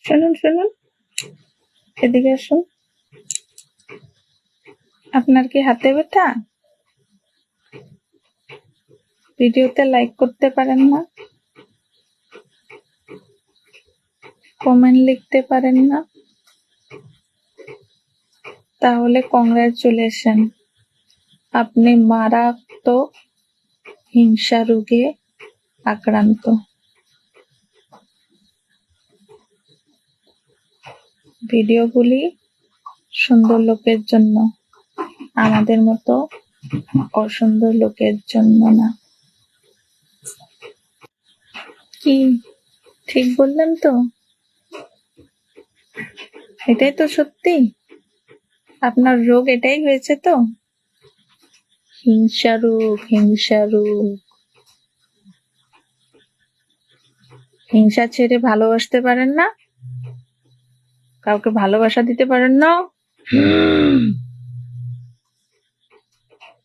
শুনুন শুনুন, এদিকে আসুন। আপনার কি হাতে ব্যথা? ভিডিওতে লাইক করতে পারেন না, কমেন্ট লিখতে পারেন না? তাহলে কংগ্রাচুলেশন, আপনি মারাত্মক হিংসা রোগে আক্রান্ত। ভিডিওগুলি সুন্দর লোকের জন্য, আমাদের মতো অসুন্দর লোকের জন্য না। কি ঠিক বললাম তো? এটাই তো সত্যি? আপনার রোগ এটাই হয়েছে তো? হিংসা রোগ, হিংসা রোগ। হিংসা ছেড়ে ভালোবাসতে পারেন না? কাউকে ভালোবাসা দিতে পারেন না?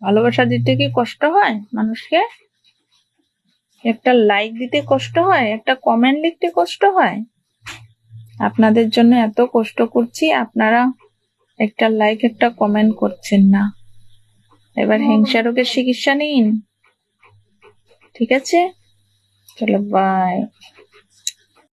ভালোবাসা দিতে কি কষ্ট হয় মানুষকে? একটা লাইক দিতে কষ্ট হয়, একটা কমেন্ট লিখতে কষ্ট হয়? আপনাদের জন্য এত কষ্ট করছি, আপনারা একটা লাইক একটা কমেন্ট করছেন না। এবার হিংসা রোগের চিকিৎসা নিন, ঠিক আছে? চলো বাই।